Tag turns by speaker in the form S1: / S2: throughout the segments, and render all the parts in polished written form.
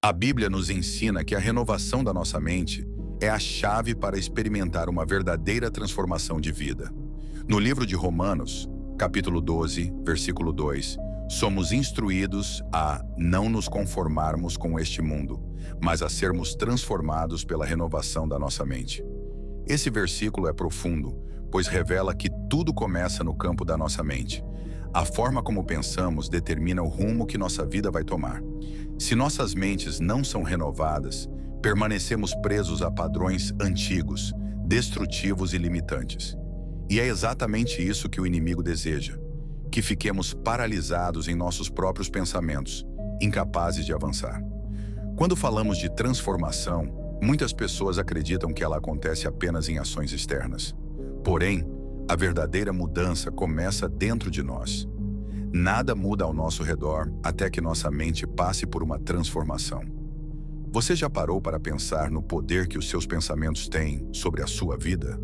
S1: A Bíblia nos ensina que a renovação da nossa mente é a chave para experimentar uma verdadeira transformação de vida. No livro de Romanos, capítulo 12, versículo 2, somos instruídos a não nos conformarmos com este mundo, mas a sermos transformados pela renovação da nossa mente. Esse versículo é profundo, pois revela que tudo começa no campo da nossa mente. A forma como pensamos determina o rumo que nossa vida vai tomar. Se nossas mentes não são renovadas, permanecemos presos a padrões antigos, destrutivos e limitantes. E é exatamente isso que o inimigo deseja, que fiquemos paralisados em nossos próprios pensamentos, incapazes de avançar. Quando falamos de transformação, muitas pessoas acreditam que ela acontece apenas em ações externas. Porém, a verdadeira mudança começa dentro de nós. Nada muda ao nosso redor até que nossa mente passe por uma transformação. Você já parou para pensar no poder que os seus pensamentos têm sobre a sua vida?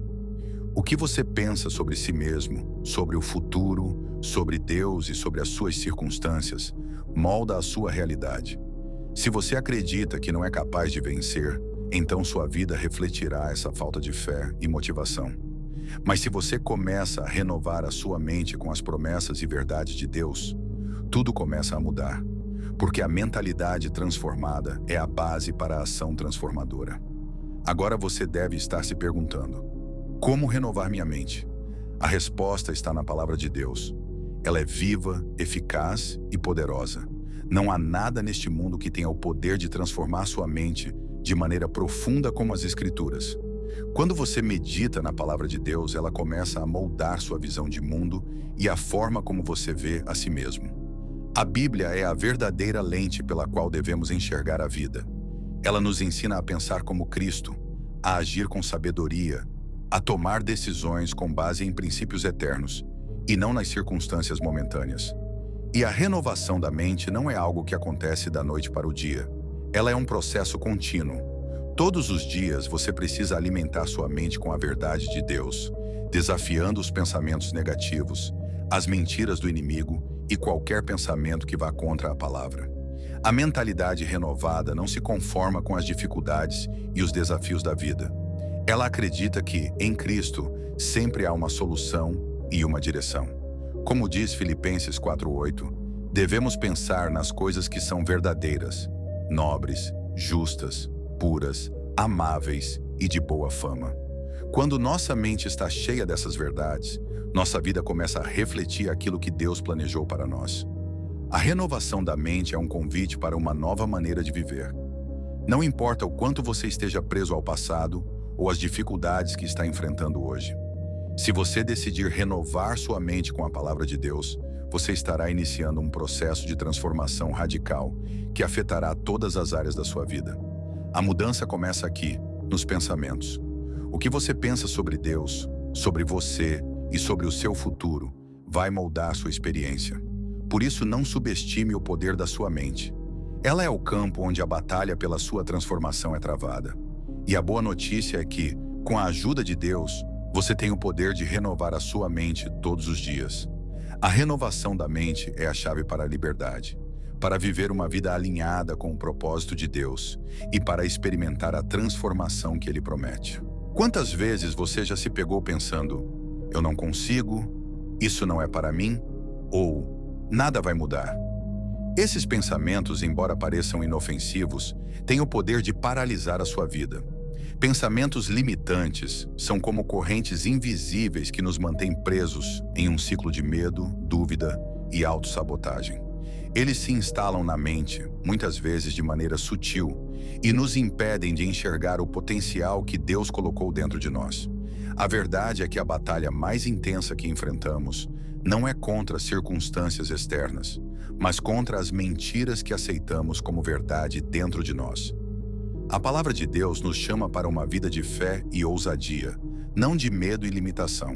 S1: O que você pensa sobre si mesmo, sobre o futuro, sobre Deus e sobre as suas circunstâncias, molda a sua realidade. Se você acredita que não é capaz de vencer, então sua vida refletirá essa falta de fé e motivação. Mas se você começa a renovar a sua mente com as promessas e verdades de Deus, tudo começa a mudar, porque a mentalidade transformada é a base para a ação transformadora. Agora você deve estar se perguntando: como renovar minha mente? A resposta está na palavra de Deus. Ela é viva, eficaz e poderosa. Não há nada neste mundo que tenha o poder de transformar sua mente de maneira profunda como as Escrituras. Quando você medita na palavra de Deus, ela começa a moldar sua visão de mundo e a forma como você vê a si mesmo. A Bíblia é a verdadeira lente pela qual devemos enxergar a vida. Ela nos ensina a pensar como Cristo, a agir com sabedoria, a tomar decisões com base em princípios eternos e não nas circunstâncias momentâneas. E a renovação da mente não é algo que acontece da noite para o dia. Ela é um processo contínuo. Todos os dias você precisa alimentar sua mente com a verdade de Deus, desafiando os pensamentos negativos, as mentiras do inimigo e qualquer pensamento que vá contra a palavra. A mentalidade renovada não se conforma com as dificuldades e os desafios da vida. Ela acredita que, em Cristo, sempre há uma solução e uma direção. Como diz Filipenses 4:8, devemos pensar nas coisas que são verdadeiras, nobres, justas, puras, amáveis e de boa fama. Quando nossa mente está cheia dessas verdades, nossa vida começa a refletir aquilo que Deus planejou para nós. A renovação da mente é um convite para uma nova maneira de viver. Não importa o quanto você esteja preso ao passado ou às dificuldades que está enfrentando hoje. Se você decidir renovar sua mente com a palavra de Deus, você estará iniciando um processo de transformação radical que afetará todas as áreas da sua vida. A mudança começa aqui, nos pensamentos. O que você pensa sobre Deus, sobre você e sobre o seu futuro vai moldar sua experiência. Por isso, não subestime o poder da sua mente. Ela é o campo onde a batalha pela sua transformação é travada. E a boa notícia é que, com a ajuda de Deus, você tem o poder de renovar a sua mente todos os dias. A renovação da mente é a chave para a liberdade, para viver uma vida alinhada com o propósito de Deus e para experimentar a transformação que Ele promete. Quantas vezes você já se pegou pensando: eu não consigo, isso não é para mim, ou nada vai mudar? Esses pensamentos, embora pareçam inofensivos, têm o poder de paralisar a sua vida. Pensamentos limitantes são como correntes invisíveis que nos mantêm presos em um ciclo de medo, dúvida e autossabotagem. Eles se instalam na mente, muitas vezes de maneira sutil, e nos impedem de enxergar o potencial que Deus colocou dentro de nós. A verdade é que a batalha mais intensa que enfrentamos não é contra circunstâncias externas, mas contra as mentiras que aceitamos como verdade dentro de nós. A palavra de Deus nos chama para uma vida de fé e ousadia, não de medo e limitação.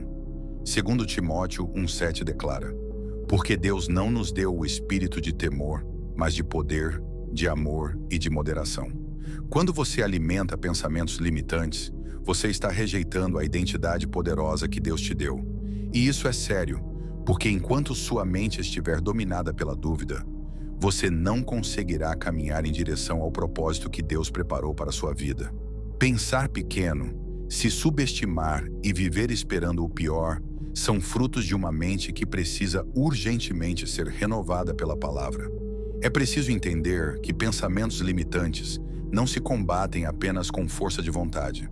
S1: Segundo Timóteo 1:7 declara: porque Deus não nos deu o espírito de temor, mas de poder, de amor e de moderação. Quando você alimenta pensamentos limitantes, você está rejeitando a identidade poderosa que Deus te deu. E isso é sério, porque enquanto sua mente estiver dominada pela dúvida, você não conseguirá caminhar em direção ao propósito que Deus preparou para a sua vida. Pensar pequeno, se subestimar e viver esperando o pior são frutos de uma mente que precisa urgentemente ser renovada pela palavra. É preciso entender que pensamentos limitantes não se combatem apenas com força de vontade.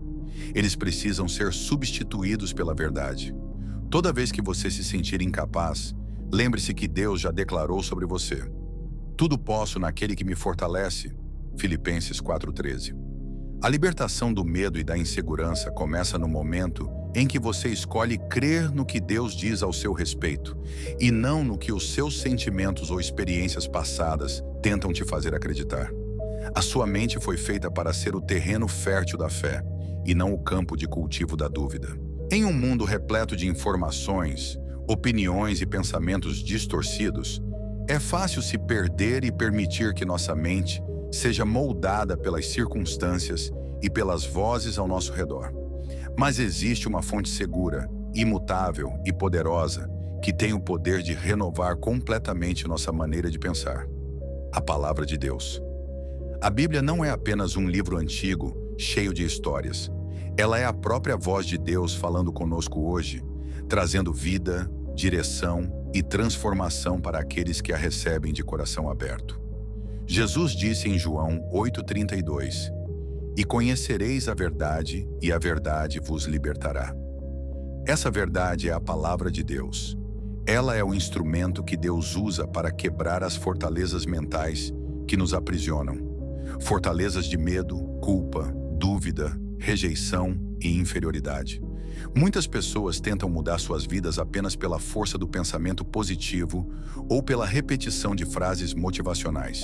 S1: Eles precisam ser substituídos pela verdade. Toda vez que você se sentir incapaz, lembre-se que Deus já declarou sobre você: tudo posso naquele que me fortalece. Filipenses 4:13. A libertação do medo e da insegurança começa no momento em que você escolhe crer no que Deus diz ao seu respeito e não no que os seus sentimentos ou experiências passadas tentam te fazer acreditar. A sua mente foi feita para ser o terreno fértil da fé e não o campo de cultivo da dúvida. Em um mundo repleto de informações, opiniões e pensamentos distorcidos, é fácil se perder e permitir que nossa mente seja moldada pelas circunstâncias e pelas vozes ao nosso redor. Mas existe uma fonte segura, imutável e poderosa que tem o poder de renovar completamente nossa maneira de pensar: a Palavra de Deus. A Bíblia não é apenas um livro antigo, cheio de histórias. Ela é a própria voz de Deus falando conosco hoje, trazendo vida, direção e transformação para aqueles que a recebem de coração aberto. Jesus disse em João 8:32: "E conhecereis a verdade, e a verdade vos libertará." Essa verdade é a palavra de Deus. Ela é o instrumento que Deus usa para quebrar as fortalezas mentais que nos aprisionam. Fortalezas de medo, culpa, dúvida, rejeição e inferioridade. Muitas pessoas tentam mudar suas vidas apenas pela força do pensamento positivo ou pela repetição de frases motivacionais.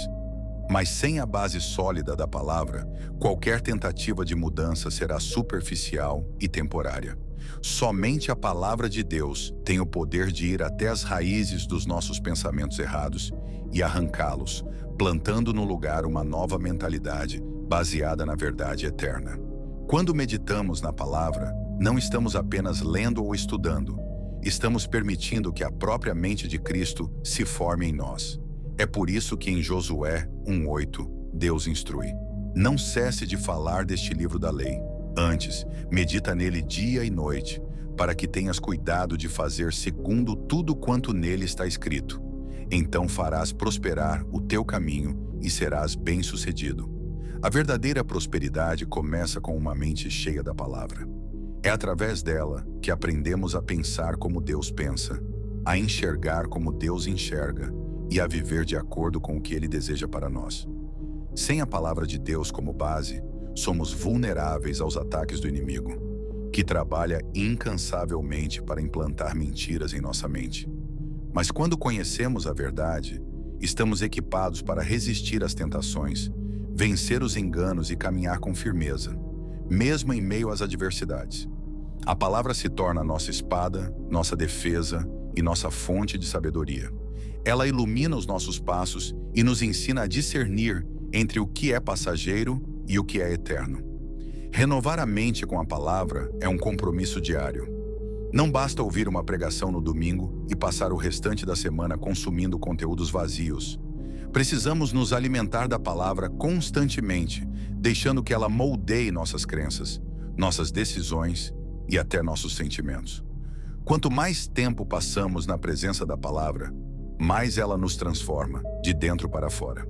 S1: Mas sem a base sólida da palavra, qualquer tentativa de mudança será superficial e temporária. Somente a palavra de Deus tem o poder de ir até as raízes dos nossos pensamentos errados e arrancá-los, plantando no lugar uma nova mentalidade baseada na verdade eterna. Quando meditamos na palavra, não estamos apenas lendo ou estudando, estamos permitindo que a própria mente de Cristo se forme em nós. É por isso que em Josué 1:8, Deus instrui: "Não cesse de falar deste livro da lei. Antes, medita nele dia e noite, para que tenhas cuidado de fazer segundo tudo quanto nele está escrito. Então farás prosperar o teu caminho e serás bem-sucedido." A verdadeira prosperidade começa com uma mente cheia da palavra. É através dela que aprendemos a pensar como Deus pensa, a enxergar como Deus enxerga e a viver de acordo com o que Ele deseja para nós. Sem a palavra de Deus como base, somos vulneráveis aos ataques do inimigo, que trabalha incansavelmente para implantar mentiras em nossa mente. Mas quando conhecemos a verdade, estamos equipados para resistir às tentações, vencer os enganos e caminhar com firmeza, mesmo em meio às adversidades. A palavra se torna nossa espada, nossa defesa e nossa fonte de sabedoria. Ela ilumina os nossos passos e nos ensina a discernir entre o que é passageiro e o que é eterno. Renovar a mente com a palavra é um compromisso diário. Não basta ouvir uma pregação no domingo e passar o restante da semana consumindo conteúdos vazios. Precisamos nos alimentar da palavra constantemente, deixando que ela moldeie nossas crenças, nossas decisões e até nossos sentimentos. Quanto mais tempo passamos na presença da palavra, mais ela nos transforma, de dentro para fora.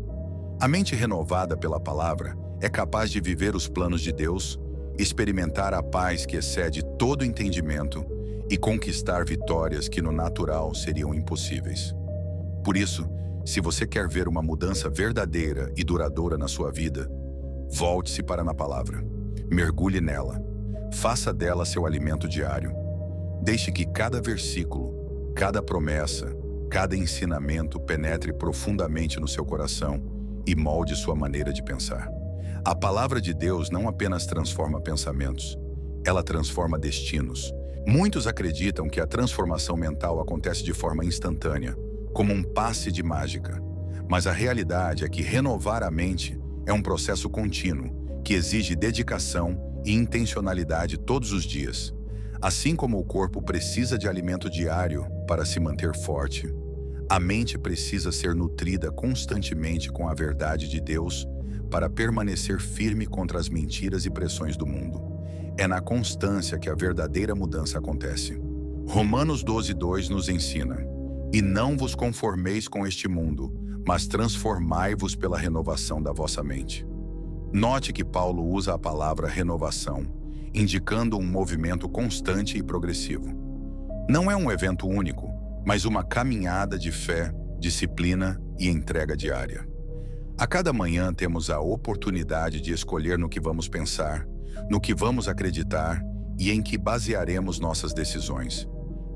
S1: A mente renovada pela palavra é capaz de viver os planos de Deus, experimentar a paz que excede todo entendimento e conquistar vitórias que no natural seriam impossíveis. Por isso, se você quer ver uma mudança verdadeira e duradoura na sua vida, volte-se para na palavra, mergulhe nela, faça dela seu alimento diário. Deixe que cada versículo, cada promessa, cada ensinamento penetre profundamente no seu coração e molde sua maneira de pensar. A palavra de Deus não apenas transforma pensamentos, ela transforma destinos. Muitos acreditam que a transformação mental acontece de forma instantânea, como um passe de mágica. Mas a realidade é que renovar a mente é um processo contínuo, que exige dedicação e intencionalidade todos os dias. Assim como o corpo precisa de alimento diário para se manter forte, A mente precisa ser nutrida constantemente com a verdade de Deus para permanecer firme contra as mentiras e pressões do mundo. É na constância que a verdadeira mudança acontece. Romanos 12:2 nos ensina: "E não vos conformeis com este mundo, mas transformai-vos pela renovação da vossa mente." Note que Paulo usa a palavra renovação, indicando um movimento constante e progressivo. Não é um evento único, mas uma caminhada de fé, disciplina e entrega diária. A cada manhã temos a oportunidade de escolher no que vamos pensar, no que vamos acreditar e em que basearemos nossas decisões.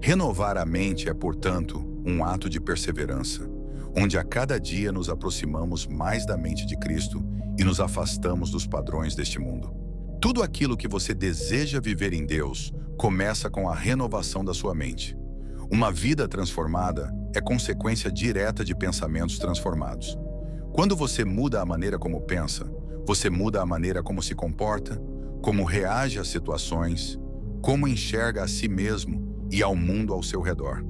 S1: Renovar a mente é, portanto, um ato de perseverança, onde a cada dia nos aproximamos mais da mente de Cristo e nos afastamos dos padrões deste mundo. Tudo aquilo que você deseja viver em Deus começa com a renovação da sua mente. Uma vida transformada é consequência direta de pensamentos transformados. Quando você muda a maneira como pensa, você muda a maneira como se comporta, como reage às situações, como enxerga a si mesmo e ao mundo ao seu redor.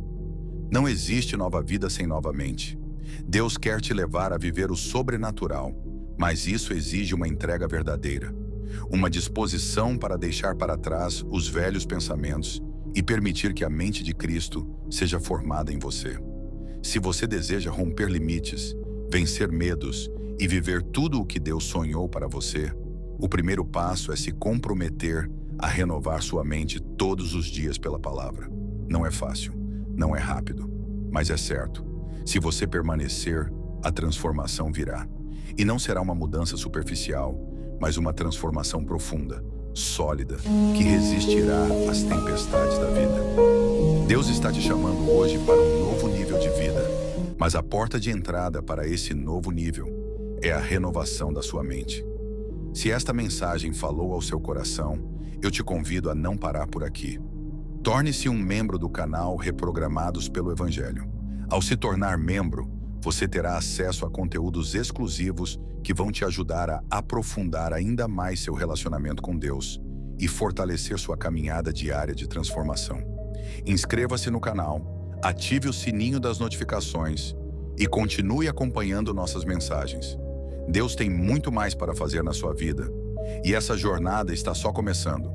S1: Não existe nova vida sem nova mente. Deus quer te levar a viver o sobrenatural, mas isso exige uma entrega verdadeira, uma disposição para deixar para trás os velhos pensamentos e permitir que a mente de Cristo seja formada em você. Se você deseja romper limites, vencer medos e viver tudo o que Deus sonhou para você, o primeiro passo é se comprometer a renovar sua mente todos os dias pela palavra. Não é fácil, não é rápido, mas é certo. Se você permanecer, a transformação virá. E não será uma mudança superficial, mas uma transformação profunda, sólida, que resistirá às tempestades da vida. Deus está te chamando hoje para um novo nível de vida, mas a porta de entrada para esse novo nível é a renovação da sua mente. Se esta mensagem falou ao seu coração, eu te convido a não parar por aqui. Torne-se um membro do canal Reprogramados pelo Evangelho. Ao se tornar membro, você terá acesso a conteúdos exclusivos que vão te ajudar a aprofundar ainda mais seu relacionamento com Deus e fortalecer sua caminhada diária de transformação. Inscreva-se no canal, ative o sininho das notificações e continue acompanhando nossas mensagens. Deus tem muito mais para fazer na sua vida e essa jornada está só começando.